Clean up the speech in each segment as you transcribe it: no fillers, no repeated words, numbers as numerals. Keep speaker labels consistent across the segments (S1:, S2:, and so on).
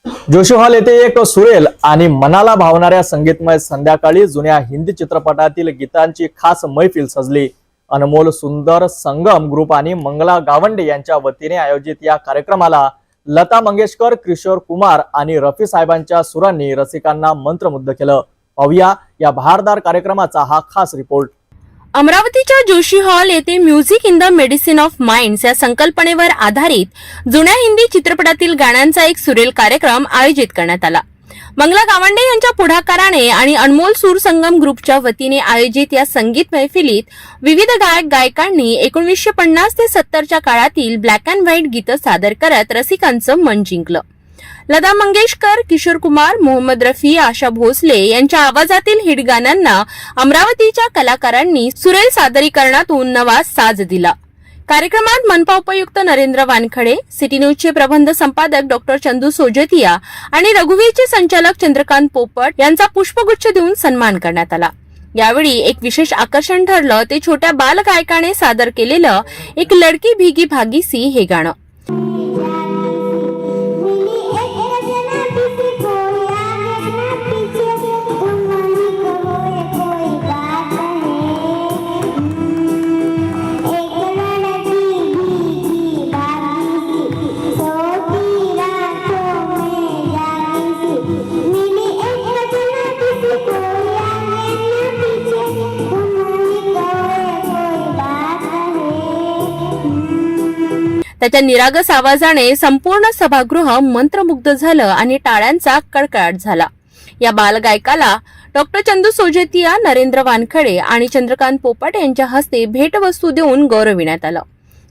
S1: Joshi hall येथे एक सुरेल आणि मनाला भावणाऱ्या संगीतमय संध्याकाळी जुन्या हिंदी चित्रपटातील गीतांची खास मैफिल सजली। अनमोल सुंदर संगम ग्रुप आणि मंगला गावंडे यांच्या वतीने आयोजित या कार्यक्रमाला लता मंगेशकर, किशोर कुमार आणि रफी साहेबांच्या सुरांनी रसिकांना मंत्रमुग्ध केलं। पाहूया या बहारदार कार्यक्रमाचा हा खास रिपोर्ट।
S2: अमरावतीच्या जोशी हॉल येथे music in the medicine of minds या संकल्पनेवर आधारित जुन्या हिंदी चित्रपटातील गाण्यांचा एक सुरेल कार्यक्रम आयोजित करण्यात आला। मंगला गावंडे यांच्या पुढाकाराने आणि अनमोल सूर संगम ग्रुपच्या वतीने आयोजित या संगीत मैफिलीत विविध गायक गायकांनी 1950 ते 70च्या काळातील ब्लॅक अँड व्हाईट गीतं सादर करत रसिकांचं मन जिंकलं। लता मंगेशकर, किशोर कुमार, मोहम्मद रफी, आशा भोसले यांच्या आवाजातील हिट गाण्यांना अमरावतीच्या कलाकारांनी सुरेल सादरीकरणातून नवा साज दिला। कार्यक्रमात मनपा उपायुक्त नरेंद्र वानखडे, सिटी न्यूजचे प्रबंध संपादक डॉक्टर चंदू सोजतिया आणि रघुवीरचे संचालक चंद्रकांत पोपट यांचा पुष्पगुच्छ देऊन सन्मान करण्यात आला। यावेळी एक विशेष आकर्षण ठरलं ते छोट्या बाल गायकाने सादर केलेलं एक लडकी भीगी भागी सी हे गाणं। त्याच्या निरागस आवाजाने संपूर्ण सभागृह मंत्रमुग्ध झालं आणि टाळ्यांचा कडकडाट झाला। या बालगायकाला डॉक्टर चंदू सोजतिया, नरेंद्र वानखडे आणि चंद्रकांत पोपट यांच्या हस्ते भेटवस्तू देऊन गौरविण्यात आलं।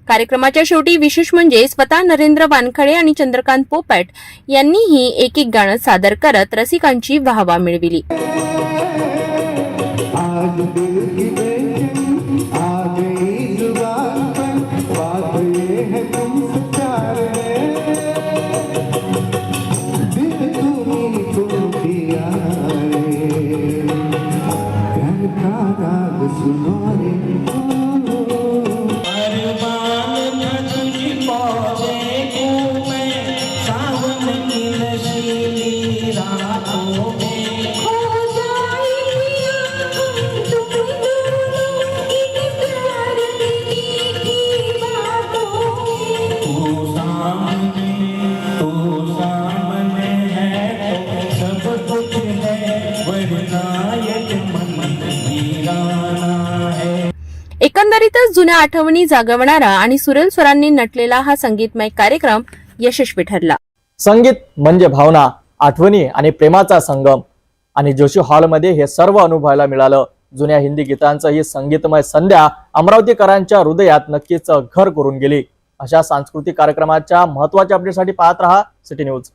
S2: कार्यक्रमाच्या शेवटी विशेष म्हणजे स्वतः नरेंद्र वानखडे आणि चंद्रकांत पोपट यांनीही एक एक गाणं सादर करत रसिकांची वाहवा मिळविली। एकंदरीतच जुन्या आठवणी जागवणारा आणि सुरेल स्वरांनी नटलेला हा संगीतमय कार्यक्रम यशस्वी ठरला।
S1: संगीत म्हणजे भावना, आठवणी आणि प्रेमाचा संगम आणि जोशी हॉलमध्ये हे सर्व अनुभवायला मिळालं। जुन्या हिंदी गीतांचं ही संगीतमय संध्या अमरावतीकरांच्या हृदयात नक्कीच घर करून गेली। अशा सांस्कृतिक कार्यक्रमाच्या महत्त्वाच्या अपडेटसाठी पाहत रहा सिटी न्यूज।